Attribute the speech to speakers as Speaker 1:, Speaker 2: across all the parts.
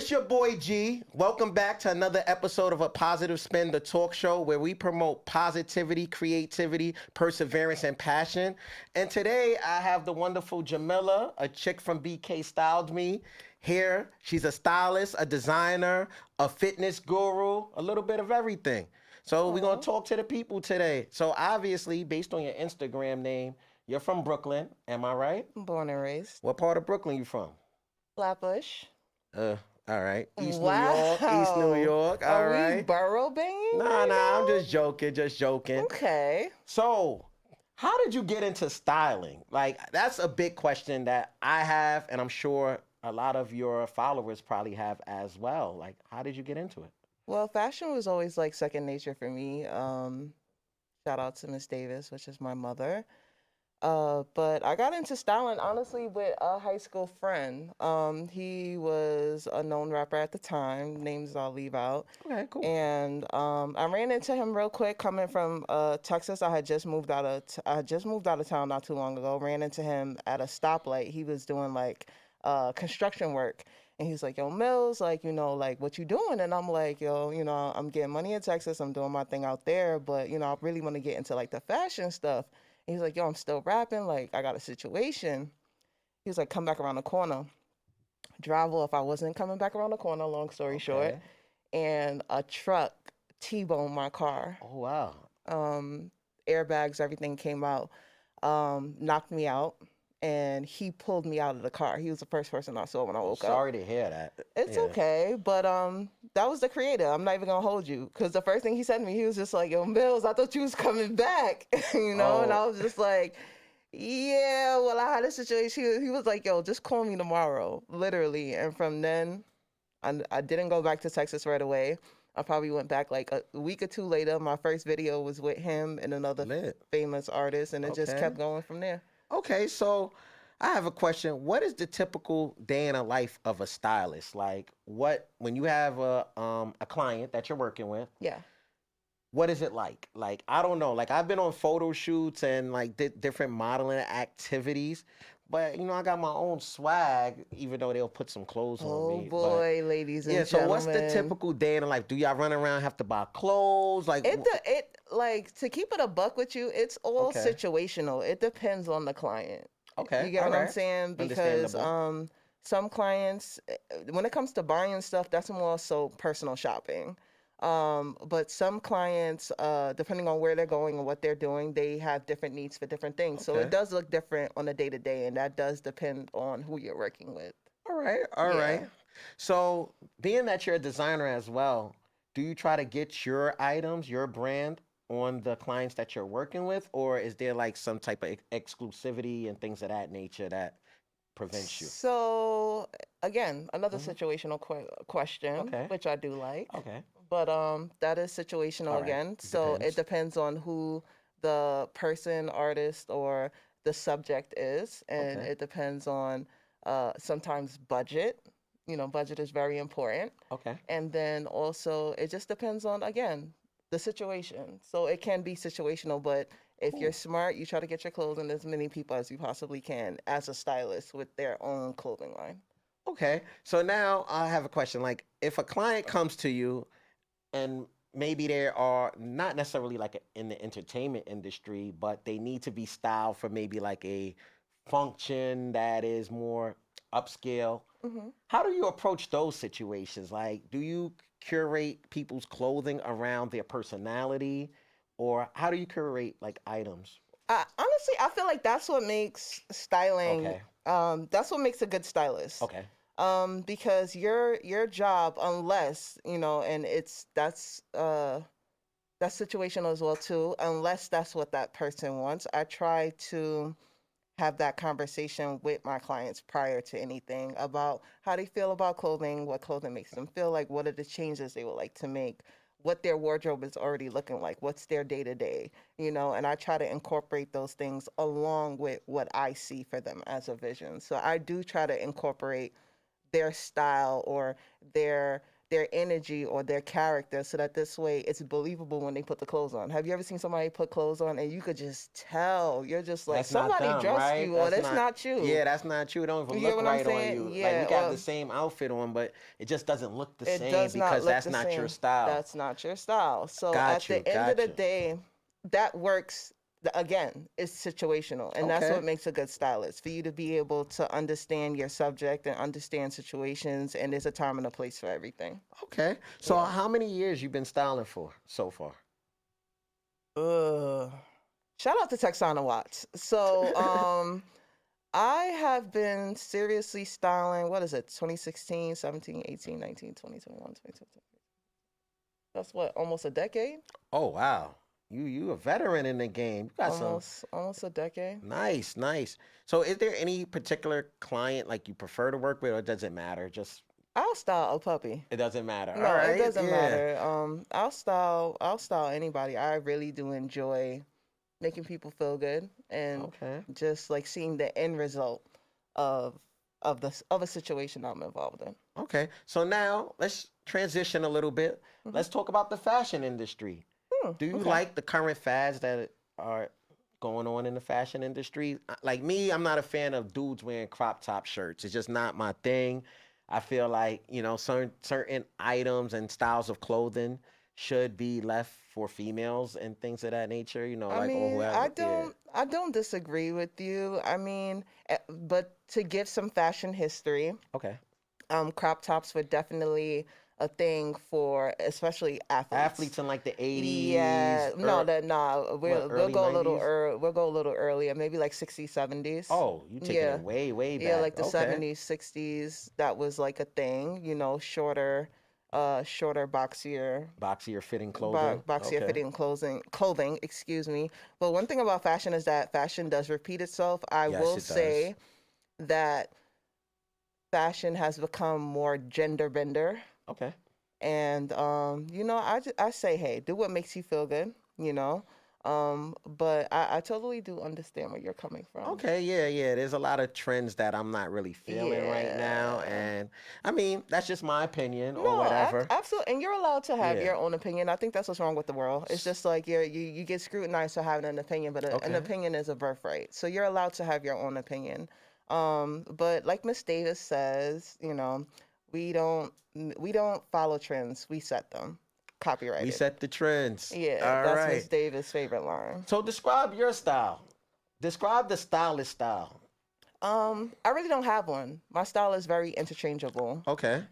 Speaker 1: It's your boy G. Welcome back to another episode of A Positive Spin, the talk show where we promote positivity, creativity, perseverance, and passion. And today I have the wonderful Jamila, a chick from BK Styled Me, here. She's a stylist, a designer, a fitness guru, a little bit of everything. So we're going to talk to the people today. So obviously, based on your Instagram name, you're from Brooklyn. Am I right?
Speaker 2: Born and raised.
Speaker 1: What part of Brooklyn you from?
Speaker 2: Flatbush.
Speaker 1: All right. East New
Speaker 2: Wow.
Speaker 1: York. East New York. All
Speaker 2: Are we
Speaker 1: right.
Speaker 2: borough banging?
Speaker 1: Nah,
Speaker 2: right
Speaker 1: I'm
Speaker 2: now?
Speaker 1: just joking, just joking.
Speaker 2: Okay.
Speaker 1: So, how did you get into styling? Like, that's a big question that I have, and I'm sure a lot of your followers probably have as well. Like, how did you get into it?
Speaker 2: Well, fashion was always like second nature for me. Shout out to Miss Davis, which is my mother. But I got into styling honestly with a high school friend. He was a known rapper at the time. Names I'll leave out.
Speaker 1: Okay, cool.
Speaker 2: And I ran into him real quick coming from Texas. I had just moved out of town not too long ago. Ran into him at a stoplight. He was doing like construction work. And he's like, yo, Mills, like, like, what you doing? And I'm like, yo, I'm getting money in Texas. I'm doing my thing out there. But, I really want to get into, like, the fashion stuff. And he's like, yo, I'm still rapping. Like, I got a situation. He was like, come back around the corner. Drive off. I wasn't coming back around the corner, long story short. And a truck T-boned my car.
Speaker 1: Oh, wow.
Speaker 2: Airbags, everything came out. Knocked me out. And he pulled me out of the car. He was the first person I saw when I woke up.
Speaker 1: Sorry to hear that.
Speaker 2: It's okay, but that was the creator. I'm not even gonna hold you, because the first thing he said to me, he was just like, "Yo, Mills, I thought you was coming back," And I was just like, "Yeah, well, I had a situation." He was like, "Yo, just call me tomorrow," literally. And from then, I didn't go back to Texas right away. I probably went back like a week or two later. My first video was with him and another famous artist, and it just kept going from there.
Speaker 1: Okay, so I have a question. What is the typical day in the life of a stylist? Like, when you have a client that you're working with?
Speaker 2: Yeah.
Speaker 1: What is it like? Like, I don't know. Like, I've been on photo shoots and like different modeling activities, but I got my own swag. Even though they'll put some clothes on me.
Speaker 2: Oh boy, ladies and
Speaker 1: so
Speaker 2: gentlemen.
Speaker 1: what's the typical day in the life? Do y'all run around have to buy clothes? Like
Speaker 2: like, to keep it a buck with you, it's all situational. It depends on the client.
Speaker 1: Okay.
Speaker 2: You get what I'm saying? Because some clients, when it comes to buying stuff, that's more so personal shopping. But some clients, depending on where they're going and what they're doing, they have different needs for different things. So it does look different on a day-to-day, and that does depend on who you're working with.
Speaker 1: All right. So being that you're a designer as well, do you try to get your items, your brand, on the clients that you're working with, or is there like some type of exclusivity and things of that nature that prevents you?
Speaker 2: So again, another situational question, which I do like.
Speaker 1: Okay.
Speaker 2: But that is situational again. So it depends on who the person, artist, or the subject is, and it depends on sometimes budget. Budget is very important.
Speaker 1: Okay.
Speaker 2: And then also it just depends on, again, the situation. So it can be situational, but if you're smart, you try to get your clothes in as many people as you possibly can as a stylist with their own clothing line.
Speaker 1: Okay. So now I have a question. Like, if a client comes to you and maybe they are not necessarily like in the entertainment industry, but they need to be styled for maybe like a function that is more upscale. How do you approach those situations? Like, do you curate people's clothing around their personality, or how do you curate like items?
Speaker 2: Honestly, I feel like that's what makes styling. That's what makes a good stylist.
Speaker 1: Okay.
Speaker 2: Because your job, unless and that's situational as well too. Unless that's what that person wants, I try to have that conversation with my clients prior to anything about how they feel about clothing, what clothing makes them feel like, what are the changes they would like to make, what their wardrobe is already looking like, what's their day-to-day, and I try to incorporate those things along with what I see for them as a vision. So I do try to incorporate their style or their their energy or their character so that this way it's believable when they put the clothes on. Have you ever seen somebody put clothes on and you could just tell? You're just like,
Speaker 1: That's not
Speaker 2: somebody
Speaker 1: them,
Speaker 2: dressed
Speaker 1: right?
Speaker 2: you, or that's not you.
Speaker 1: Yeah, that's not you. It don't even
Speaker 2: You get
Speaker 1: look
Speaker 2: what I'm
Speaker 1: right on
Speaker 2: saying?
Speaker 1: you.
Speaker 2: Yeah,
Speaker 1: Like you got the same outfit on, but it just doesn't look the
Speaker 2: it
Speaker 1: same
Speaker 2: does not
Speaker 1: because
Speaker 2: look
Speaker 1: that's
Speaker 2: the
Speaker 1: not
Speaker 2: same.
Speaker 1: your style.
Speaker 2: That's not your style. So
Speaker 1: Got
Speaker 2: at
Speaker 1: you,
Speaker 2: the end of
Speaker 1: got
Speaker 2: the
Speaker 1: you.
Speaker 2: day, that works. Again, it's situational, and that's
Speaker 1: Okay.
Speaker 2: what makes a good stylist. For you to be able to understand your subject and understand situations, and there's a time and a place for everything.
Speaker 1: Okay. So
Speaker 2: Yeah.
Speaker 1: how many years you been styling for so far?
Speaker 2: Shout out to Texana Watts. So, I have been seriously styling, what is it, 2016, 17, 18, 19, 20, 21, 22. That's what, almost a decade?
Speaker 1: Oh wow. You a veteran in the game. You got some
Speaker 2: Almost a decade.
Speaker 1: nice, nice. So is there any particular client like you prefer to work with or does it matter? Just
Speaker 2: I'll style a puppy.
Speaker 1: it doesn't matter.
Speaker 2: No,
Speaker 1: All right.
Speaker 2: it doesn't
Speaker 1: Yeah.
Speaker 2: matter. I'll style anybody. I really do enjoy making people feel good and
Speaker 1: Okay.
Speaker 2: just like seeing the end result of of a situation I'm involved in.
Speaker 1: Okay. So now let's transition a little bit. Let's talk about the fashion industry. Do you
Speaker 2: Okay.
Speaker 1: like the current fads that are going on in the fashion industry? Like me, I'm not a fan of dudes wearing crop top shirts. It's just not my thing. I feel like, certain items and styles of clothing should be left for females and things of that nature,
Speaker 2: I
Speaker 1: like or
Speaker 2: mean,
Speaker 1: whoever. Yeah.
Speaker 2: I don't disagree with you. I mean, but to give some fashion history,
Speaker 1: Okay.
Speaker 2: crop tops were definitely a thing for especially athletes.
Speaker 1: Athletes in like the 80s.
Speaker 2: Yeah, no, we'll
Speaker 1: early
Speaker 2: go a little
Speaker 1: 90s?
Speaker 2: we'll go a little earlier, maybe like 60s, 70s.
Speaker 1: Oh, you taking
Speaker 2: Yeah.
Speaker 1: it way, way
Speaker 2: Yeah,
Speaker 1: back.
Speaker 2: like the
Speaker 1: Okay.
Speaker 2: 70s, 60s, that was like a thing, shorter, boxier,
Speaker 1: Boxier fitting clothing.
Speaker 2: boxier
Speaker 1: Okay.
Speaker 2: fitting clothing, excuse me. But one thing about fashion is that fashion does repeat itself. I
Speaker 1: Yes,
Speaker 2: will
Speaker 1: it does.
Speaker 2: say that fashion has become more gender bender.
Speaker 1: Okay.
Speaker 2: And I say, hey, do what makes you feel good, but I totally do understand where you're coming from.
Speaker 1: Okay, yeah, yeah. There's a lot of trends that I'm not really feeling right now.
Speaker 2: Yeah.
Speaker 1: And I mean, that's just my opinion or
Speaker 2: No,
Speaker 1: whatever.
Speaker 2: absolutely, and you're allowed to have
Speaker 1: Yeah.
Speaker 2: your own opinion. I think that's what's wrong with the world. It's just like you get scrutinized for having an opinion, but an
Speaker 1: Okay.
Speaker 2: opinion is a birthright. So you're allowed to have your own opinion. But like Miss Davis says, we don't follow trends. We set them. Copyrighted.
Speaker 1: We set the trends.
Speaker 2: Yeah,
Speaker 1: All
Speaker 2: that's
Speaker 1: right.
Speaker 2: Miss Davis' favorite line.
Speaker 1: So describe your style. Describe the stylist style.
Speaker 2: I really don't have one. My style is very interchangeable.
Speaker 1: Okay.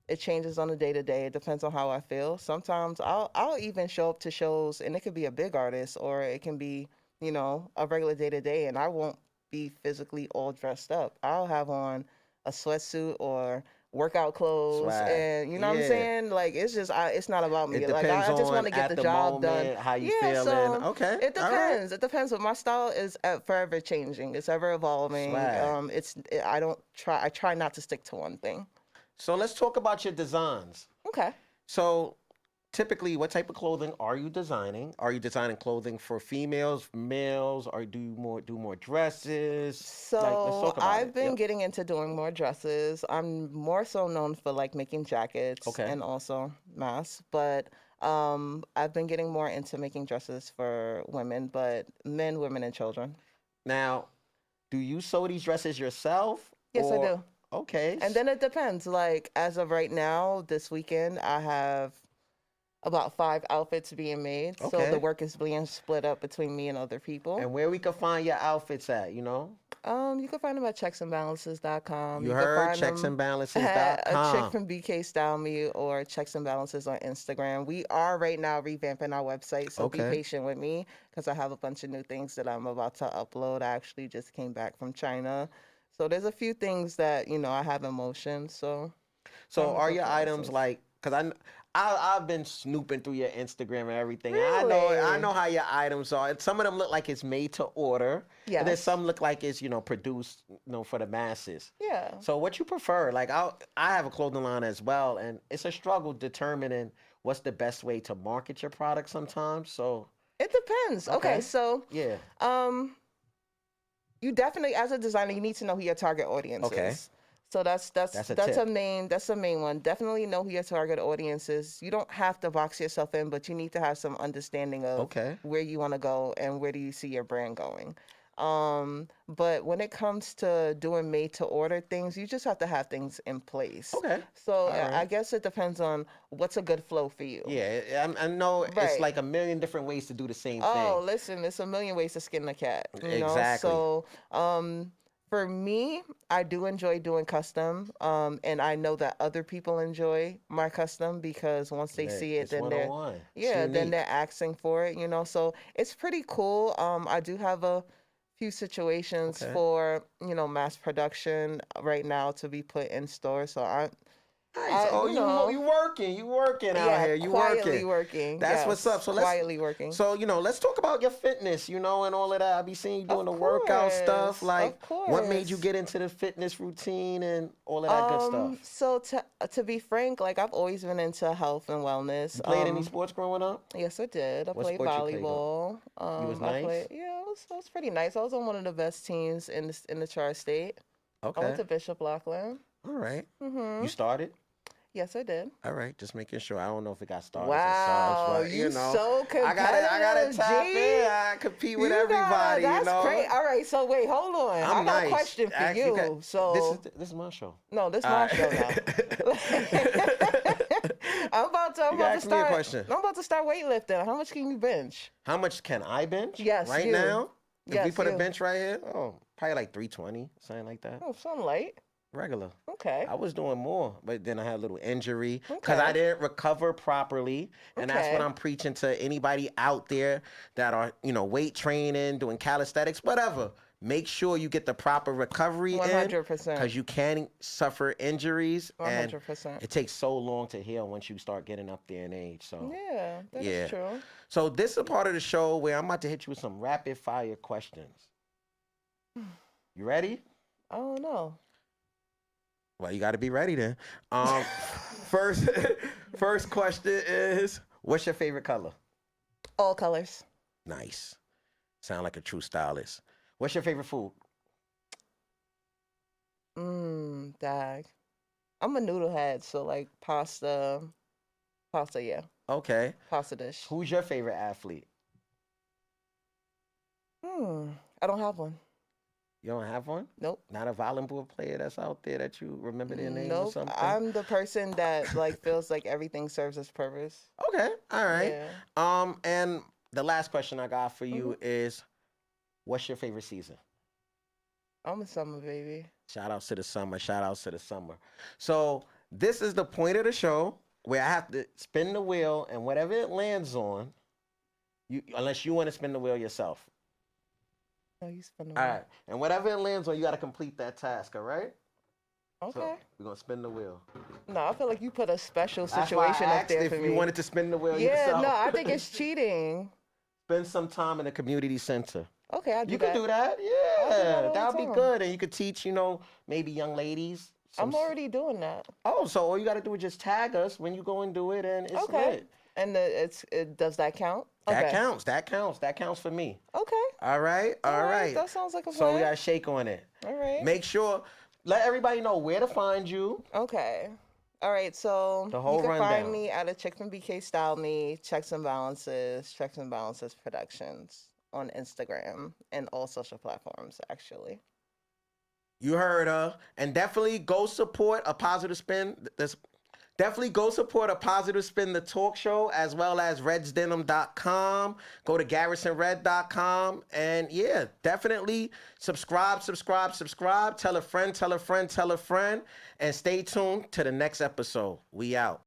Speaker 2: It changes on a day to day. It depends on how I feel. Sometimes I'll even show up to shows, and it could be a big artist, or it can be a regular day to day, and I won't be physically all dressed up. I'll have on a sweatsuit or workout clothes,
Speaker 1: Swag.
Speaker 2: and you know what I'm
Speaker 1: Yeah.
Speaker 2: saying? Like it's not about me.
Speaker 1: It
Speaker 2: Like
Speaker 1: depends
Speaker 2: I just
Speaker 1: on
Speaker 2: want to get
Speaker 1: at
Speaker 2: the job done.
Speaker 1: moment, how you
Speaker 2: Yeah,
Speaker 1: feeling.
Speaker 2: so
Speaker 1: Okay.
Speaker 2: it
Speaker 1: All right.
Speaker 2: depends. It depends. But my style is forever changing. It's ever evolving.
Speaker 1: Swag.
Speaker 2: I try not to stick to one thing.
Speaker 1: So let's talk about your designs.
Speaker 2: Okay.
Speaker 1: So typically, what type of clothing are you designing? Are you designing clothing for females, males, or do you do more dresses? Let's
Speaker 2: So
Speaker 1: talk about
Speaker 2: I've
Speaker 1: it.
Speaker 2: been
Speaker 1: Yep.
Speaker 2: getting into doing more dresses. I'm more so known for like making jackets
Speaker 1: Okay.
Speaker 2: and also masks, but I've been getting more into making dresses for women, but men, women, and children.
Speaker 1: Now, do you sew these dresses yourself?
Speaker 2: Yes, I do.
Speaker 1: Okay.
Speaker 2: And then it depends. Like as of right now, this weekend, I have about 5 outfits being made. So
Speaker 1: Okay.
Speaker 2: the work is being split up between me and other people.
Speaker 1: And where we can find your outfits at,
Speaker 2: You can find them at checksandbalances.com.
Speaker 1: You
Speaker 2: can
Speaker 1: heard
Speaker 2: find them at
Speaker 1: checksandbalances.com.
Speaker 2: a chick from BK Style Me or Checks and Balances on Instagram. We are right now revamping our website, so
Speaker 1: Okay.
Speaker 2: be patient with me because I have a bunch of new things that I'm about to upload. I actually just came back from China. So there's a few things that, I have in motion. So
Speaker 1: So
Speaker 2: I'm
Speaker 1: are
Speaker 2: looking
Speaker 1: your
Speaker 2: for
Speaker 1: items
Speaker 2: answers.
Speaker 1: like? Because I've been snooping through your Instagram and everything. And I know
Speaker 2: Really?
Speaker 1: how your items are. And some of them look like it's made to order. And then
Speaker 2: Yes.
Speaker 1: some look like it's produced for the masses.
Speaker 2: Yeah.
Speaker 1: So what you prefer? Like I have a clothing line as well, and it's a struggle determining what's the best way to market your product sometimes. So
Speaker 2: It depends. Okay,
Speaker 1: Okay.
Speaker 2: so
Speaker 1: yeah.
Speaker 2: you definitely, as a designer, you need to know who your target audience
Speaker 1: Okay.
Speaker 2: is. So that's
Speaker 1: tip.
Speaker 2: a main one. Definitely know who your target audience is. You don't have to box yourself in, but you need to have some understanding of
Speaker 1: Okay.
Speaker 2: where you want to go and where do you see your brand going. But when it comes to doing made to order things, you just have to have things in place.
Speaker 1: Okay.
Speaker 2: So
Speaker 1: All
Speaker 2: I
Speaker 1: right.
Speaker 2: guess it depends on what's a good flow for you.
Speaker 1: Yeah, I know it's
Speaker 2: Right.
Speaker 1: like a million different ways to do the same
Speaker 2: Oh,
Speaker 1: thing.
Speaker 2: listen, there's a million ways to skin a cat, you know?
Speaker 1: Exactly.
Speaker 2: So, for me, I do enjoy doing custom, and I know that other people enjoy my custom because once they
Speaker 1: Look,
Speaker 2: see it,
Speaker 1: it's
Speaker 2: then they're,
Speaker 1: 101. It's
Speaker 2: yeah, then
Speaker 1: unique.
Speaker 2: they're asking for it, you know? So it's pretty cool. I do have a few situations
Speaker 1: Okay.
Speaker 2: for, mass production right now to be put in store. So
Speaker 1: Nice. Oh, you working out
Speaker 2: yeah,
Speaker 1: here. You
Speaker 2: quietly
Speaker 1: working.
Speaker 2: working.
Speaker 1: That's what's up.
Speaker 2: Yes,
Speaker 1: So
Speaker 2: quietly working.
Speaker 1: let's talk about your fitness, and all of that. I be seeing you doing
Speaker 2: Of
Speaker 1: the workout stuff.
Speaker 2: course,
Speaker 1: Like,
Speaker 2: of
Speaker 1: what made you
Speaker 2: course.
Speaker 1: get into the fitness routine and all of that good stuff?
Speaker 2: So to be frank, like I've always been into health and wellness.
Speaker 1: You played any sports growing up?
Speaker 2: Yes, I did. I
Speaker 1: What
Speaker 2: played
Speaker 1: sport you played?
Speaker 2: volleyball.
Speaker 1: You was
Speaker 2: I
Speaker 1: nice.
Speaker 2: played. Yeah, it was pretty nice. I was on one of the best teams in the Tri-State. I went
Speaker 1: Okay.
Speaker 2: to Bishop Loughlin.
Speaker 1: All right. You
Speaker 2: Mhm.
Speaker 1: started?
Speaker 2: Yes, I did.
Speaker 1: All right, just making sure. I don't know if it got stars or subs,
Speaker 2: Wow,
Speaker 1: but
Speaker 2: you so competitive,
Speaker 1: I gotta tap
Speaker 2: G.
Speaker 1: in. I compete with everybody,
Speaker 2: That's great. All right, so wait, hold on.
Speaker 1: I'm
Speaker 2: I got
Speaker 1: nice.
Speaker 2: a question for
Speaker 1: Actually,
Speaker 2: you. So
Speaker 1: this is my show.
Speaker 2: no, this
Speaker 1: All
Speaker 2: my
Speaker 1: right.
Speaker 2: show now. I'm about to
Speaker 1: You can ask me a
Speaker 2: start.
Speaker 1: question.
Speaker 2: I'm about to start weightlifting. How much can you bench?
Speaker 1: How much can I bench?
Speaker 2: Yes,
Speaker 1: right
Speaker 2: you.
Speaker 1: now? If we
Speaker 2: Yes,
Speaker 1: put a
Speaker 2: you.
Speaker 1: bench right here, probably like 320, something like that.
Speaker 2: Oh, something light.
Speaker 1: Regular.
Speaker 2: Okay.
Speaker 1: I was doing more, but then I had a little injury because I
Speaker 2: Okay.
Speaker 1: didn't recover properly. And that's what
Speaker 2: Okay.
Speaker 1: I'm preaching to anybody out there that are, weight training, doing calisthenics, whatever. Make sure you get the proper recovery in
Speaker 2: 100%.
Speaker 1: because you can suffer injuries. And
Speaker 2: 100%.
Speaker 1: it takes so long to heal once you start getting up there in age. So
Speaker 2: Yeah, that
Speaker 1: yeah.
Speaker 2: is true.
Speaker 1: So this is a part of the show where I'm about to hit you with some rapid fire questions. You ready?
Speaker 2: I don't know.
Speaker 1: Well, you got to be ready then. First, first question is, what's your favorite color?
Speaker 2: All colors.
Speaker 1: Nice. Sound like a true stylist. What's your favorite food?
Speaker 2: Dag. I'm a noodle head, so like pasta, yeah.
Speaker 1: Okay.
Speaker 2: Pasta dish.
Speaker 1: Who's your favorite athlete?
Speaker 2: I don't have one.
Speaker 1: You don't have one?
Speaker 2: Nope.
Speaker 1: Not a volleyball player that's out there that you remember their name or
Speaker 2: Nope.
Speaker 1: something?
Speaker 2: I'm the person that like feels like everything serves its purpose.
Speaker 1: Okay. All right.
Speaker 2: Yeah.
Speaker 1: And the last question I got for you is, what's your favorite season?
Speaker 2: I'm a summer baby.
Speaker 1: Shout outs to the summer. Shout outs to the summer. So this is the point of the show where I have to spin the wheel, and whatever it lands on, unless you want to spin the wheel yourself.
Speaker 2: No, you spend
Speaker 1: All right. And whatever it lands on, you got to complete that task, all right?
Speaker 2: Okay.
Speaker 1: So we're going to spin the wheel.
Speaker 2: No, I feel like you put a special
Speaker 1: That's why
Speaker 2: situation
Speaker 1: I
Speaker 2: up
Speaker 1: asked
Speaker 2: there
Speaker 1: if
Speaker 2: for
Speaker 1: you
Speaker 2: me.
Speaker 1: wanted to spin the wheel
Speaker 2: Yeah,
Speaker 1: yourself.
Speaker 2: no, I think it's cheating.
Speaker 1: Spend some time in the community center.
Speaker 2: Okay, I'll do
Speaker 1: You
Speaker 2: that.
Speaker 1: could do that.
Speaker 2: I'll do
Speaker 1: Yeah.
Speaker 2: that all
Speaker 1: That
Speaker 2: the
Speaker 1: would be
Speaker 2: time.
Speaker 1: good. And you could teach, maybe young ladies.
Speaker 2: I'm already doing that.
Speaker 1: Oh, so all you got to do is just tag us when you go and do it, and it's
Speaker 2: Okay.
Speaker 1: lit.
Speaker 2: And does that count?
Speaker 1: That
Speaker 2: Okay.
Speaker 1: counts. That counts. That counts for me.
Speaker 2: Okay.
Speaker 1: All right. All right.
Speaker 2: That sounds like a plan.
Speaker 1: So we got to shake on it.
Speaker 2: All right.
Speaker 1: Make sure, let everybody know where to find you.
Speaker 2: Okay. All right. So
Speaker 1: The whole
Speaker 2: you can
Speaker 1: rundown.
Speaker 2: find me at a Chicks and BK Style Me, Checks and Balances Productions on Instagram and all social platforms, actually.
Speaker 1: You heard her. And definitely go support A Positive Spin. Definitely go support A Positive Spin, the talk show, as well as redsdenim.com. Go to garrisonred.com. And yeah, definitely subscribe. Tell a friend. And stay tuned to the next episode. We out.